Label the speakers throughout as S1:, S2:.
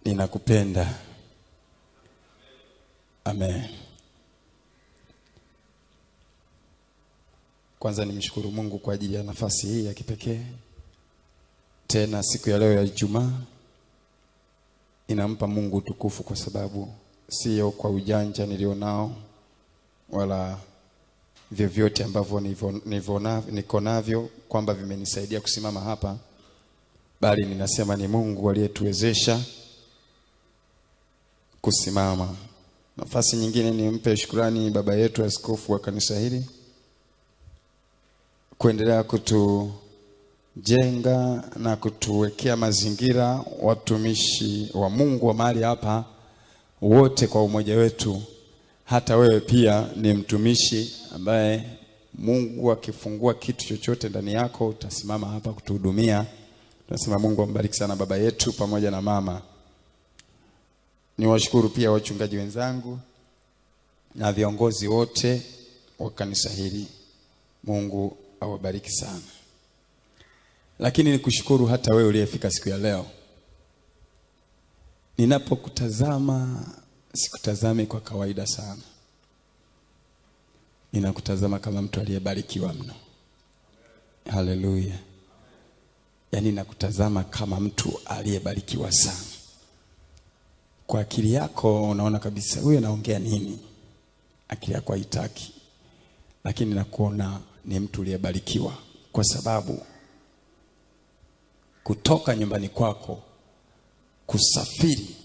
S1: ninakupenda. Amen. Kwanza nimshukuru Mungu kwa ajili ya nafasi hii ya kipekee. Tena siku ya leo ya Ijumaa inampa Mungu tukufu, kwa sababu sio kwa ujanja nilionao wala vyovyote ambavyo niko navyo kwamba vimenisaidia kusimama hapa, bali ninasema ni Mungu aliyetuwezesha kusimama. Nafasi nyingine nimpe shukrani baba yetu askofu wa kanisa hili kuendelea kutujenga na kutuwekea mazingira, watumishi wa Mungu wa mahali hapa wote kwa umoja wetu. Hata wewe pia ni mtumishi ambaye Mungu akifungua kitu chochote ndani yako utasimama hapa kutuhudumia. Tunasema Mungu ambariki sana baba yetu pamoja na mama. Niwashukuru pia wachungaji wenzangu na viongozi wote wa kanisa hili. Mungu awabariki sana. Lakini nikushukuru hata wewe uliyefika siku ya leo. Ninapokutazama sikutazami kwa kawaida sana. Ninakutazama kama mtu aliyebarikiwa mno. Haleluya. Yaani nakutazama kama mtu aliyebarikiwa sana. Kwa akili yako unaona kabisa huyu anaongea nini? Akili yako haitaki. Lakini nakuona ni mtu aliyebarikiwa, kwa sababu kutoka nyumbani kwako kusafiri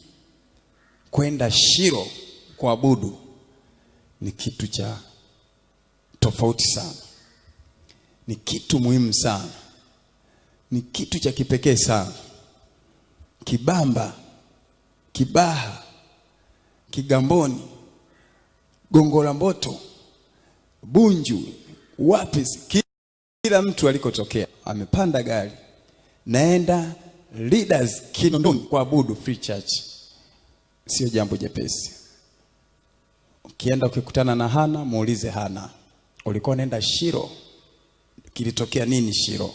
S1: kwenda Shilo kuabudu ni kitu cha tofauti sana. Ni kitu muhimu sana. Ni kitu cha kipekee sana. Kibamba, Kibaha, Kigamboni, Gongo la Mboto, Bunju, wapi, kila mtu alikotokea amepanda gari naenda Leaders Kinondoni kuabudu Free Church. Sio jambo jepesi. Ukienda ukikutana na Hana, muulize Hana, ulikuwa unaenda Shilo, kilitokea nini Shilo?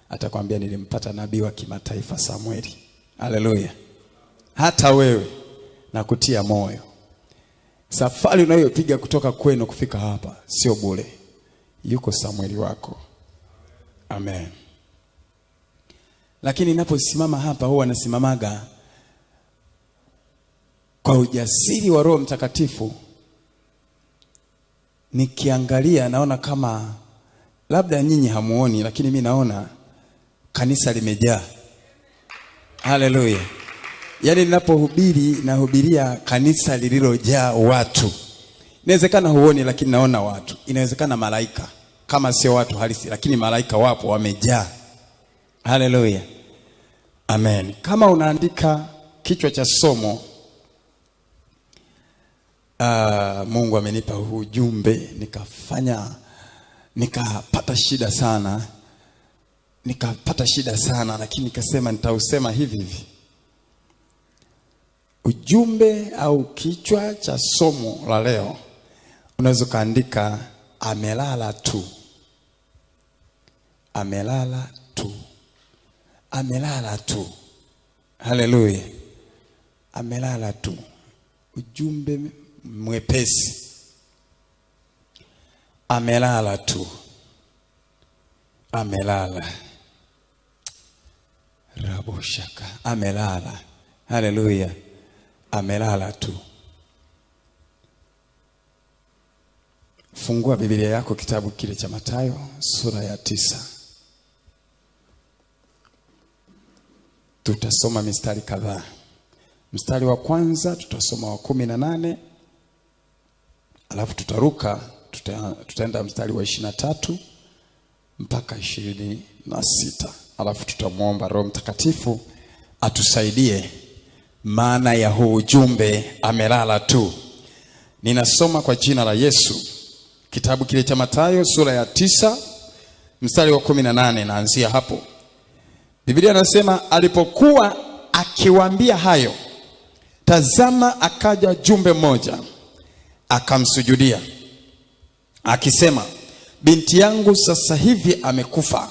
S1: Atakwambia nilimpata nabii wa kimataifa Samueli. Haleluya. Hata wewe nakutia moyo. Safari unayopiga kutoka kwenu kufika hapa sio bure. Yuko Samueli wako. Amen. Lakini ninaposimama hapa huwa nasimamaga kwa ujasiri wa Roho Mtakatifu. Nikiangalia naona kama labda nyinyi hamuoni, lakini mimi naona kanisa limejaa. Haleluya. Yaani ninapohubiri nahubiria kanisa lililojaa watu. Inawezekana huoni, lakini naona watu. Inawezekana malaika, kama sio watu halisi, lakini malaika wapo wamejaa. Haleluya. Amen. Kama unaandika kichwa cha somo, Mungu amenipa ujumbe, nikapata shida sana, lakini nikasema nitausema hivi. Ujumbe au kichwa cha somo la leo unaweza kaandika amelala tu. Amelala tu. Amelala tu. Haleluya. Amelala tu. Ujumbe mwepesi. Amelala tu. Amelala. Rabo shaka. Amelala. Haleluya. Amelala tu. Fungua Biblia yako kitabu kile cha Mathayo sura ya 9. Tutasoma mistari kadhaa. Mstari wa kwanza tutasoma wa 18. Alafu tutaruka tutaenda mstari wa 23 mpaka 26. Alafu tutamuomba Roho Mtakatifu atusaidie maana ya huu ujumbe amelala tu. Ninasoma kwa jina la Yesu. Kitabu kile cha Mathayo sura ya 9 mstari wa 18, naanzia hapo. Biblia inasema alipokuwa akiwaambia hayo, tazama akaja jumbe mmoja akamsujudia akisema, binti yangu sasa hivi amekufa,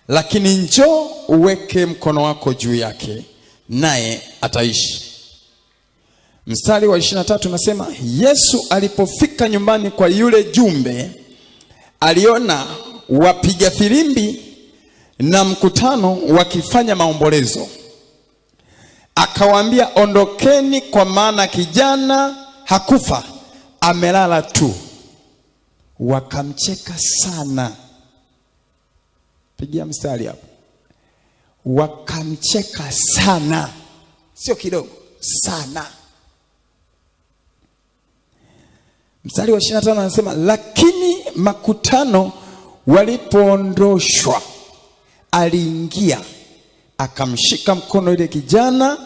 S1: lakini njoo uweke mkono wako juu yake naye ataishi. Mstari wa 23 unasema Yesu alipofika nyumbani kwa yule jumbe, aliona wapiga filimbi na mkutano wakifanya maombolezo. Akawaambia, ondokeni, kwa maana kijana hakufa, amelala tu. Wakamcheka sana. Pigia mstari hapo. Wakamcheka sana, sio kidogo, sana. Mstari wa 25 anasema, lakini makutano walipoondoshwa, aliingia akamshika mkono yule kijana,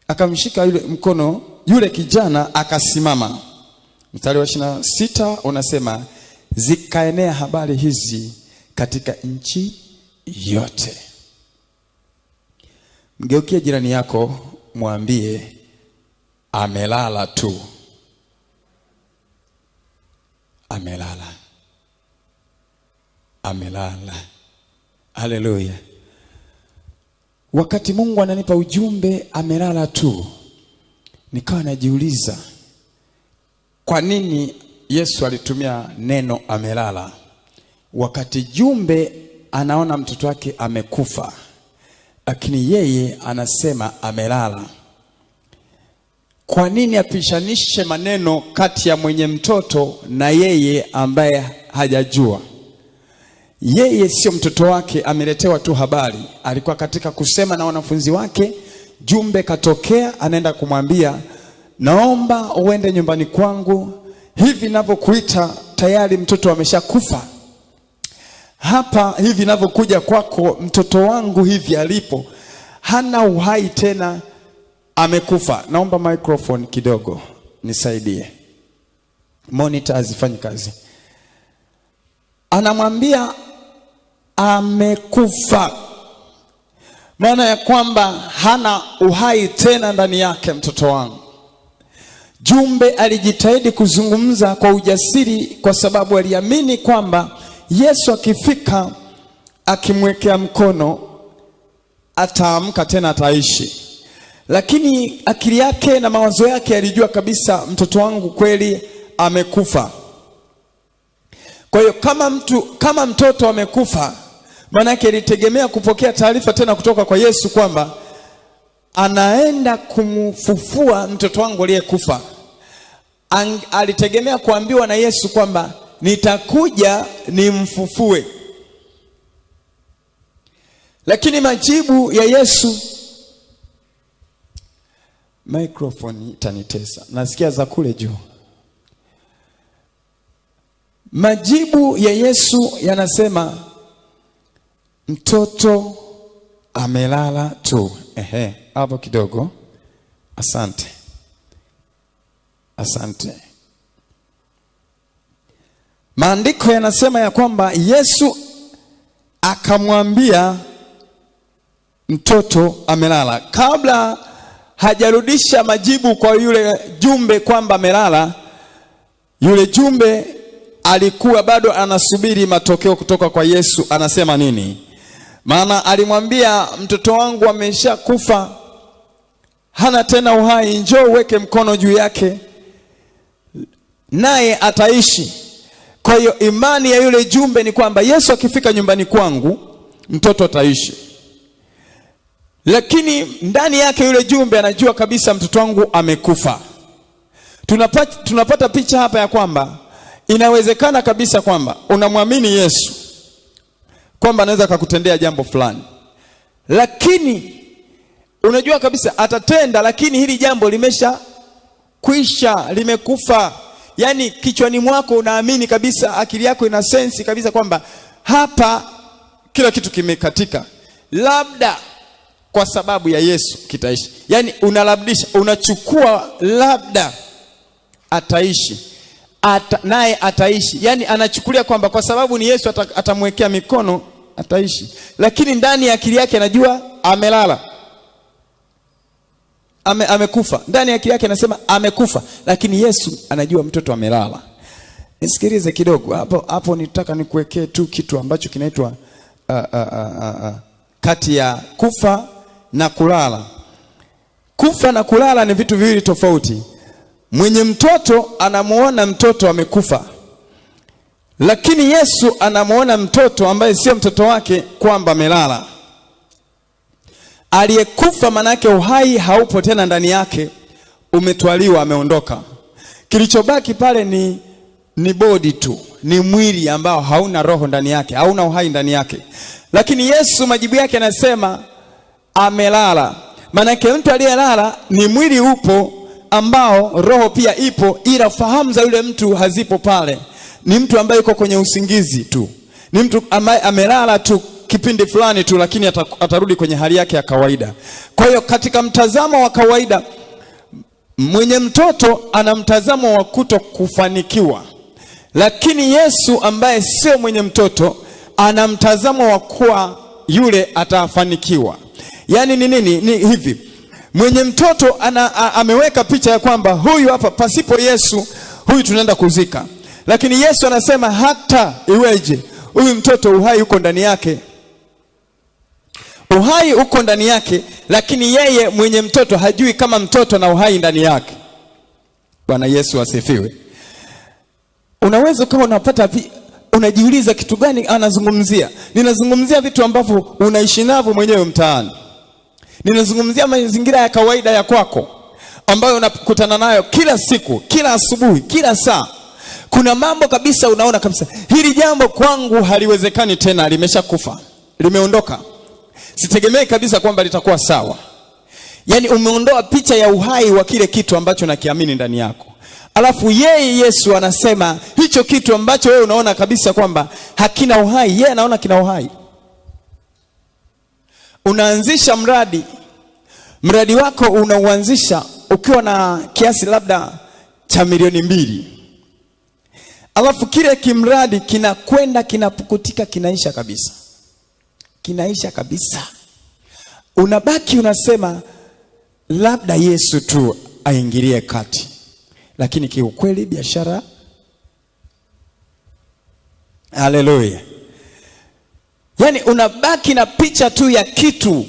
S1: akamshika yule mkono yule kijana akasimama. Mstari wa 26 unasema, zikaenea habari hizi katika nchi yote. Mgeukie jirani yako, mwambie amelala tu. Amelala. Amelala. Haleluya. Wakati Mungu ananipa ujumbe amelala tu, nikawa najiuliza, kwa nini Yesu alitumia neno amelala wakati jumbe anaona mtoto wake amekufa, lakini yeye anasema amelala? Kwa nini apishanishe maneno kati ya mwenye mtoto na yeye ambaye hajajua? Yeye sio mtoto wake, ameletewa tu habari. Alikuwa katika kusema na wanafunzi wake, jumbe katokea, anaenda kumwambia, naomba uende nyumbani kwangu, hivi ninavyokuita tayari mtoto ameshakufa. Hapa hivi ninavyokuja kwako, mtoto wangu hivi alipo hana uhai tena, amekufa. Naomba microphone kidogo nisaidie, monitor hazifanyi kazi. Anamwambia amekufa, maana ya kwamba hana uhai tena ndani yake mtoto wangu. Jumbe alijitahidi kuzungumza kwa ujasiri, kwa sababu aliamini kwamba Yesu akifika akimwekea mkono ataamka tena, ataishi. Lakini akili yake na mawazo yake alijua kabisa mtoto wangu kweli amekufa. Kwa hiyo kama mtoto amekufa, maana yake alitegemea kupokea taarifa tena kutoka kwa Yesu kwamba anaenda kumfufua mtoto wangu aliyekufa. Alitegemea kuambiwa na Yesu kwamba nitakuja nimfufue. Lakini majibu ya Yesu, microphone itanitesa, nasikia za kule juu. Majibu ya Yesu yanasema mtoto amelala tu. Hapo kidogo. Asante. Maandiko yanasema ya kwamba Yesu akamwambia mtoto amelala. Kabla hajarudisha majibu kwa yule jumbe kwamba amelala, yule jumbe alikuwa bado anasubiri matokeo kutoka kwa Yesu. Anasema nini? Maana alimwambia mtoto wangu ameshakufa, hana tena uhai, njoo uweke mkono juu yake naye ataishi. Kwa hiyo imani ya yule jumbe ni kwamba Yesu akifika nyumbani kwangu mtoto ataishi. Lakini ndani yake yule jumbe anajua kabisa mtoto wangu amekufa. Tunapata picha hapa ya kwamba inawezekana kabisa kwamba unamwamini Yesu kwamba anaweza kukutendea jambo fulani, lakini unajua kabisa atatenda, lakini hili jambo limesha kuisha, limekufa. Yani kichwani mwako unaamini kabisa, akili yako ina sense kabisa kwamba hapa kila kitu kimekatika, labda kwa sababu ya Yesu kitaishi. Yani unalabdisha, unachukua labda ataishi, naye ataishi. Yani anachukulia kwamba kwa sababu ni Yesu atamwekea mikono ataishi, lakini ndani ya akili yake anajua amelala, amekufa. Ndani ya akili yake anasema amekufa, lakini Yesu anajua mtoto amelala. Nisikilize kidogo hapo nitaka nikuwekee tu kitu ambacho kinaitwa kati ya kufa na kulala. Kufa na kulala ni vitu viwili tofauti. Mwenye mtoto anamuona mtoto amekufa, lakini Yesu anamuona mtoto ambaye sio mtoto wake kwamba amelala. Aliyekufa manake uhai haupo tena ndani yake, umetwaliwa, ameondoka. Kilichobaki pale ni body tu, ni mwili ambao hauna roho ndani yake, hauna uhai ndani yake. Lakini Yesu majibu yake anasema amelala. Manake mtu aliyelala ni mwili upo ambao roho pia ipo, ila fahamu za yule mtu hazipo pale. Ni mtu ambaye yuko kwenye usingizi tu. Ni mtu ambaye amelala tu kipindi fulani tu, lakini atarudi kwenye hali yake ya kawaida. Kwa hiyo katika mtazamo wa kawaida, mwenye mtoto ana mtazamo wa kuto kufanikiwa. Lakini Yesu ambaye sio mwenye mtoto ana mtazamo wa kuwa yule atafanikiwa. Yani ni nini? Ni hivi. Mwenye mtoto ameweka picha ya kwamba huyu hapa, pasipo Yesu huyu tunaenda kuzika. Lakini Yesu anasema hata iweje, huyu mtoto uhai uko ndani yake. Uhai uko ndani yake, lakini yeye mwenye mtoto hajui kama mtoto na uhai ndani yake. Bwana Yesu asifiwe. Unaweza kama unapata unajiuliza kitu gani anazungumzia? Ninazungumzia vitu ambavyo unaishi navyo mwenyewe mtaani. Ninazungumzia mazingira ya kawaida ya kwako ambayo unakutana nayo kila siku, kila asubuhi, kila saa. Kuna mambo kabisa unaona kabisa hili jambo kwangu haliwezekani tena, limeshakufa, limeondoka. Sitegemei kabisa kwamba litakuwa sawa. Yani umeondoa picha ya uhai wa kile kitu ambacho nakiamini ndani yako. Alafu yeye Yesu anasema hicho kitu ambacho wewe unaona kabisa kwamba hakina uhai, yeye anaona kina uhai. Unaanzisha mradi wako unauanzisha ukiwa na kiasi labda cha milioni 2. Alafu kile kimradi kinakwenda kinapukutika, kinaisha kabisa. Kinaisha kabisa. Unabaki unasema labda Yesu tu aingilie kati. Lakini kiukweli biashara, haleluya. Yani unabaki na picha tu ya kitu,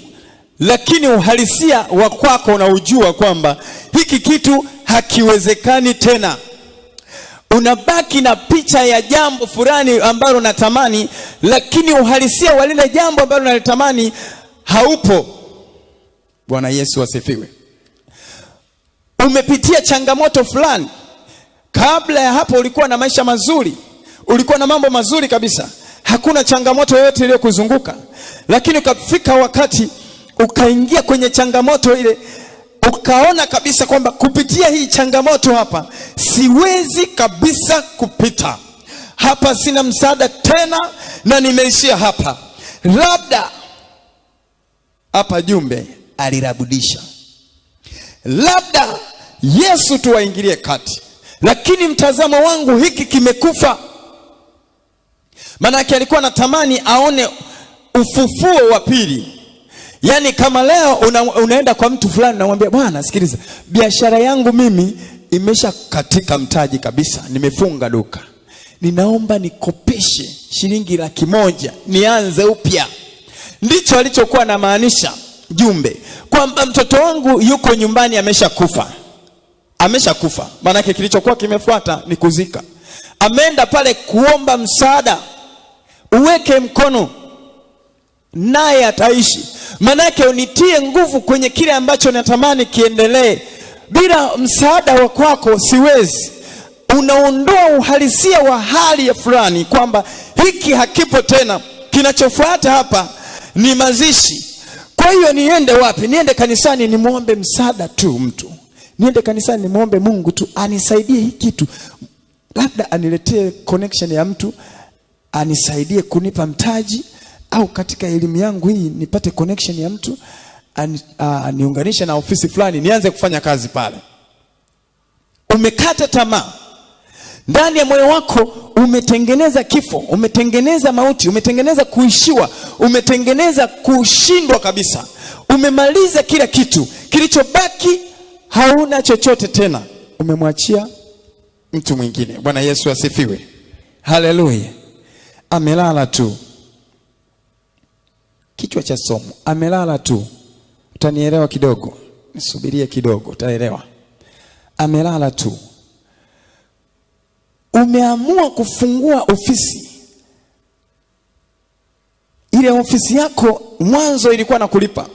S1: lakini uhalisia wa kwako unaujua kwamba hiki kitu hakiwezekani tena. Unabaki na picha ya jambo fulani ambalo unatamani, lakini uhalisia wa lile jambo ambalo unalitamani haupo. Bwana Yesu asifiwe. Umepitia changamoto fulani. Kabla ya hapo ulikuwa na maisha mazuri, ulikuwa na mambo mazuri kabisa, hakuna changamoto yoyote ile kuzunguka. Lakini ukafika wakati ukaingia kwenye changamoto ile, ukaona kabisa kwamba kupitia hii changamoto hapa siwezi kabisa kupita. Hapa sina msaada tena na nimeishia hapa. Labda hapa jumbe alirabudisha, labda Yesu tu aingilie kati. Lakini mtazamo wangu hiki kimekufa. Maana alikuwa anatamani aone ufufuo wa pili. Yani kama leo unaenda kwa mtu fulani unamwambia, bwana sikiliza, biashara yangu mimi imesha katika mtaji kabisa, nimefunga duka, ninaomba nikopeshe shilingi 100,000 nianze upya. Ndicho alichokuwa na maanisha jumbe, kwamba mtoto wangu yuko nyumbani ameshakufa. Ameshakufa. Maana kilichokuwa kimefuata ni kuzika. Ameenda pale kuomba msaada, uweke mkono naye ataishi. Manake unitie nguvu kwenye kile ambacho natamani kiendelee. Bila msaada wa kwako siwezi. Unaondoa uhalisia wa hali ya fulani kwamba hiki hakipo tena, kinachofuata hapa ni mazishi. Kwa hiyo niende wapi? Niende kanisani nimuombe msaada tu mtu. Niende kanisani nimuombe Mungu tu anisaidie hiki kitu. Labda aniletee connection ya mtu anisaidie kunipa mtaji, au katika elimu yangu hii nipate connection ya mtu niunganishe na ofisi fulani nianze kufanya kazi pale. Umekata tamaa. Ndani ya moyo wako umetengeneza kifo, umetengeneza mauti, umetengeneza kuishiwa, umetengeneza kushindwa kabisa. Umemaliza kila kitu. Kilichobaki hauna chochote tena. Umemwachia mtu mwingine. Bwana Yesu asifiwe. Haleluya. Amelala tu. Kichwa cha somo, amelala tu. Utanielewa kidogo. nisubirie kidogo, utaelewa. Amelala tu. Umeamua kufungua ofisi. Ile ofisi yako mwanzo ilikuwa nakulipa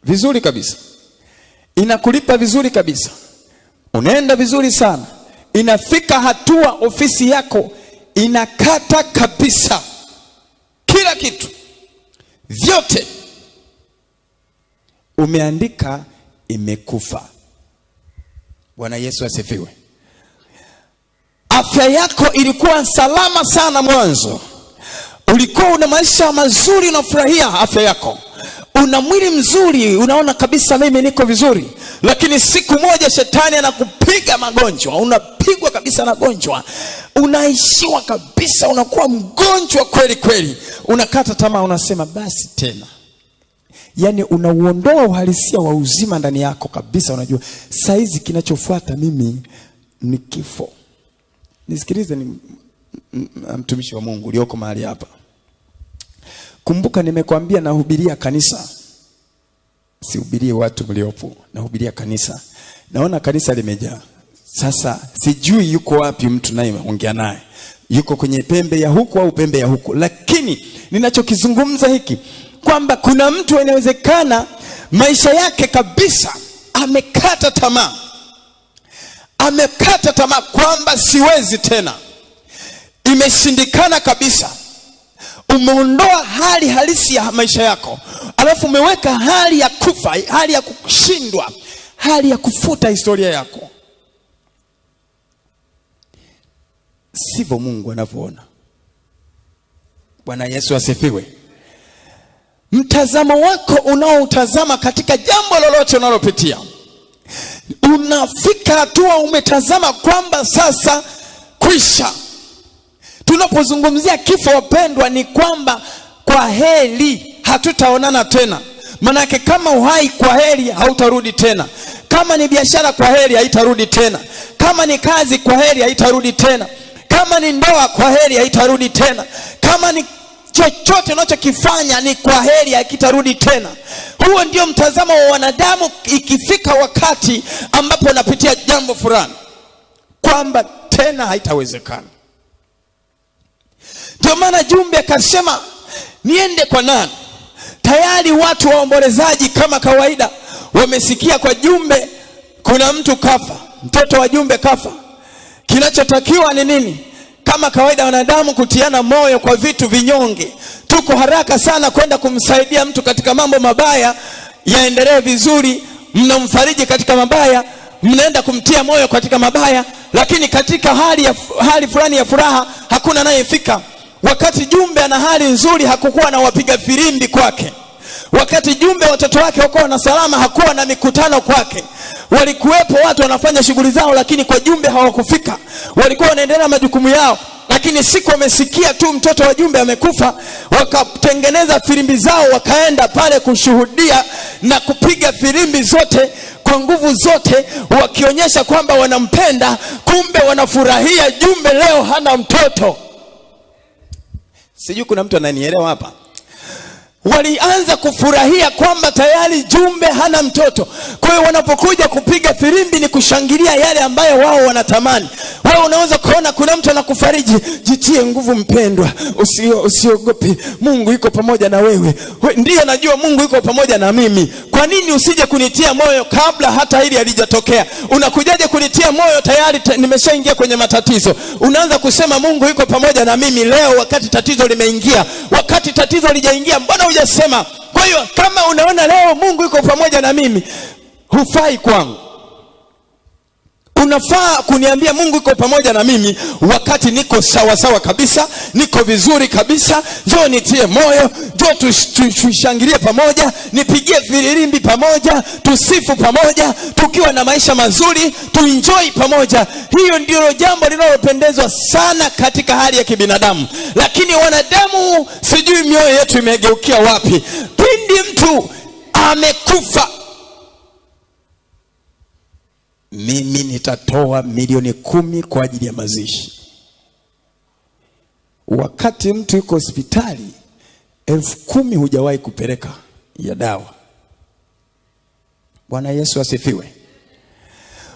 S1: vizuri kabisa. Inakulipa vizuri kabisa. Unaenda vizuri sana. Inafika hatua ofisi yako inakata kabisa. Kila kitu. Vyote. Umeandika imekufa. Bwana Yesu asifiwe. Afya yako ilikuwa salama sana mwanzo. Ulikuwa una maisha mazuri, unafurahia afya yako. Una mwili mzuri, unaona kabisa mimi niko vizuri. Lakini siku moja shetani anakupiga magonjwa, unapigwa kabisa na gonjwa. Unaishiwa kabisa, unakuwa mgonjwa kweli kweli. Unakata tamaa, unasema basi tena. Yani unauondoa uhalisia wa uzima ndani yako kabisa. Unajua saizi kinachofuata mimi ni kifo. Nisikilize ni mtumishi wa Mungu ulioko mahali hapa. Kumbuka nimekwambia nahubiria kanisa. Sihubirie watu mliopo, nahubiria kanisa. Naona kanisa limejaa. Sasa sijui yuko wapi mtu naye ongea naye. Yuko kwenye pembe ya huku au pembe ya huku. Lakini ninachokizungumza hiki kwamba kuna mtu inawezekana maisha yake kabisa amekata tamaa. Amekata tamaa kwamba siwezi tena. Imeshindikana kabisa. Umeondoa hali halisi ya maisha yako, alafu umeweka hali ya kufa, hali ya kushindwa, hali ya kufuta historia yako. Sivyo Mungu anavyoona. Bwana Yesu asifiwe. Mtazamo wako unaotazama katika jambo lolote unalopitia, unafika hatua umetazama kwamba sasa kwisha. Tunapozungumzia kifo wapendwa, ni kwamba kwa heri hatutaonana tena. Manake kama uhai kwa heri hautarudi tena. Kama ni biashara kwa heri haitarudi tena. Kama ni kazi kwa heri haitarudi tena. Kama ni ndoa kwa heri haitarudi tena. Kama ni chochote unachokifanya ni kwa heri hakitarudi tena. Huo ndio mtazamo wa wanadamu ikifika wakati ambapo unapitia jambo fulani, kwamba tena haitawezekana. Ndio maana Jumbe akasema niende kwa nani? Tayari watu waombolezaji kama kawaida wamesikia kwa Jumbe kuna mtu kafa, mtoto wa Jumbe kafa. Kinachotakiwa ni nini? Kama kawaida wanadamu kutiana moyo kwa vitu vinyonge. Tuko haraka sana kwenda kumsaidia mtu katika mambo mabaya yaendelee vizuri, mnamfariji katika mabaya, mnaenda kumtia moyo katika mabaya, lakini katika hali fulani ya furaha hakuna anayefika. Wakati Jumbe ana hali nzuri hakukuwa na wapiga filimbi kwake. Wakati Jumbe watoto wake wako na salama hakuwa na mikutano kwake. Walikuwepo watu wanafanya shughuli zao, lakini kwa Jumbe hawakufika. Walikuwa wanaendelea majukumu yao, lakini siku wamesikia tu mtoto wa Jumbe amekufa, wakatengeneza filimbi zao, wakaenda pale kushuhudia na kupiga filimbi zote kwa nguvu zote, wakionyesha kwamba wanampenda. Kumbe wanafurahia Jumbe leo hana mtoto. Sijui kuna mtu ananielewa hapa. Walianza kufurahia kwamba tayari Jumbe hana mtoto. Kwa hiyo wanapokuja kupiga filimbi ni kushangilia yale ambayo wao wanatamani. Wao unaweza kuona kuna mtu anakufariji, jitie nguvu mpendwa, usiogope, Mungu yuko pamoja na wewe. Ndiyo najua Mungu yuko pamoja na mimi. Kwa nini usije kunitia moyo kabla hata hili halijatokea? Unakujaje kunitia moyo tayari nimeshaingia kwenye matatizo? Unaanza kusema Mungu yuko pamoja na mimi leo wakati tatizo limeingia. Wakati tatizo lijaingia mbona hujasema? Kwa hiyo kama unaona leo Mungu yuko pamoja na mimi, hufai kwangu. Unafaa kuniambia Mungu yuko pamoja na mimi wakati niko sawa sawa kabisa, niko vizuri kabisa. Njoo nitie moyo, njoo tushangilie pamoja, nipigie filimbi pamoja, tusifu pamoja, tukiwa na maisha mazuri, tuenjoy pamoja. Hiyo ndio jambo linalopendezwa sana katika hali ya kibinadamu. Lakini wanadamu sijui mioyo yetu imegeukia wapi. Pindi mtu amekufa, mimi nitatoa milioni 10 kwa ajili ya mazishi. Wakati mtu yuko hospitali 10,000 hujawahi kupeleka ya dawa. Bwana Yesu asifiwe.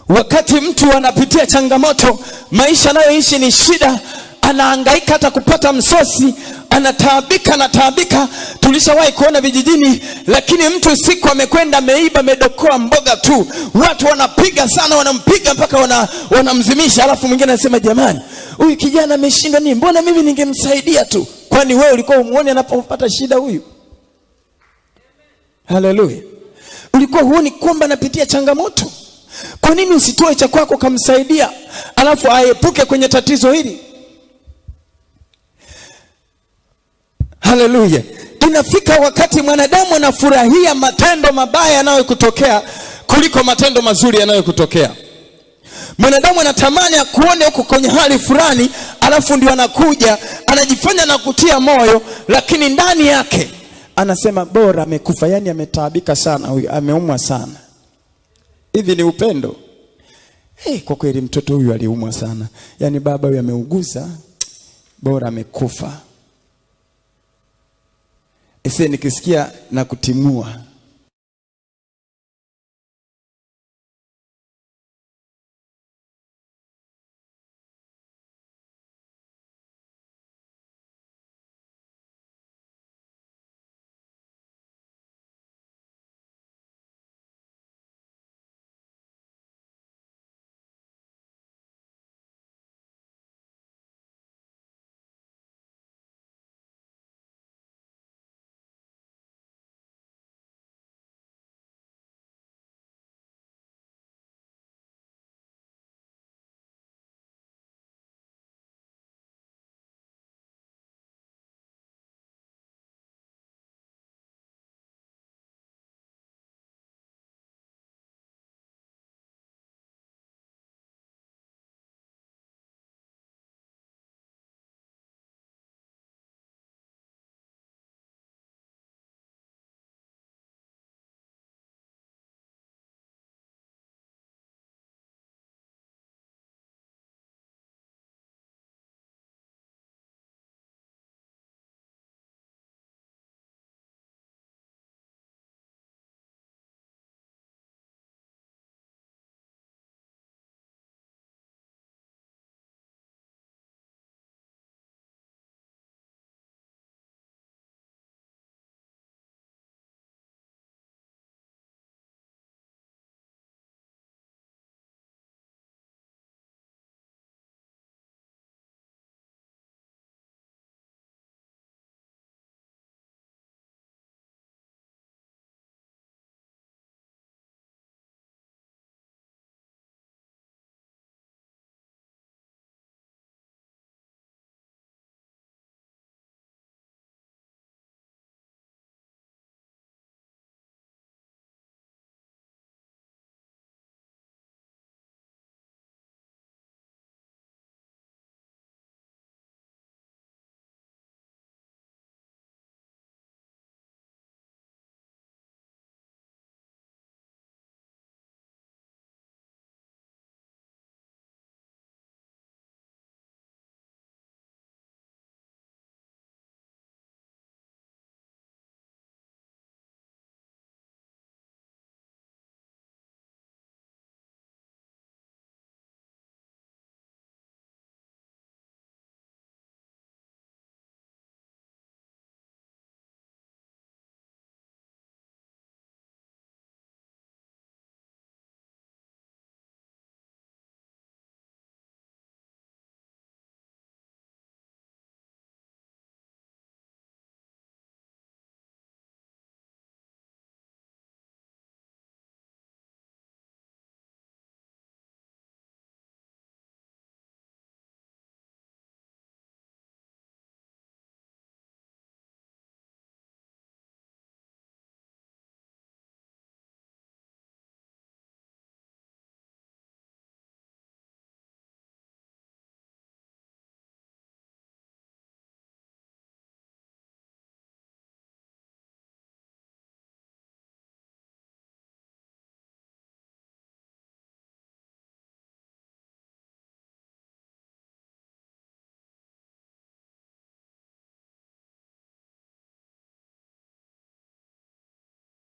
S1: Wakati mtu anapitia changamoto, maisha anayoishi ni shida, anahangaika hata kupata msosi, anataabika. Tulishawahi kuona vijijini, lakini mtu siku amekwenda ameiba, amedokoa mboga tu, watu wanapiga sana, wanampiga mpaka wanamzimisha. Alafu mwingine anasema, jamani, huyu kijana ameshinda nini? Mbona mimi ningemsaidia tu? Kwani wewe ulikuwa umuone anapopata shida huyu? Haleluya. Ulikuwa huoni kwamba anapitia changamoto? Kwa nini usitoe cha kwako kumsaidia, alafu aepuke kwenye tatizo hili? Haleluya. Inafika wakati mwanadamu anafurahia matendo mabaya yanayokutokea kuliko matendo mazuri yanayokutokea. Mwanadamu anatamani akuone huko kwenye hali fulani, alafu ndio anakuja anajifanya na kutia moyo, lakini ndani yake anasema bora amekufa. Yani ametaabika sana huyu, ameumwa sana. Hivi ni upendo? Kwa kweli mtoto huyu aliumwa sana, yani baba huyu ameuguza, bora amekufa. Nikisikia na kutimua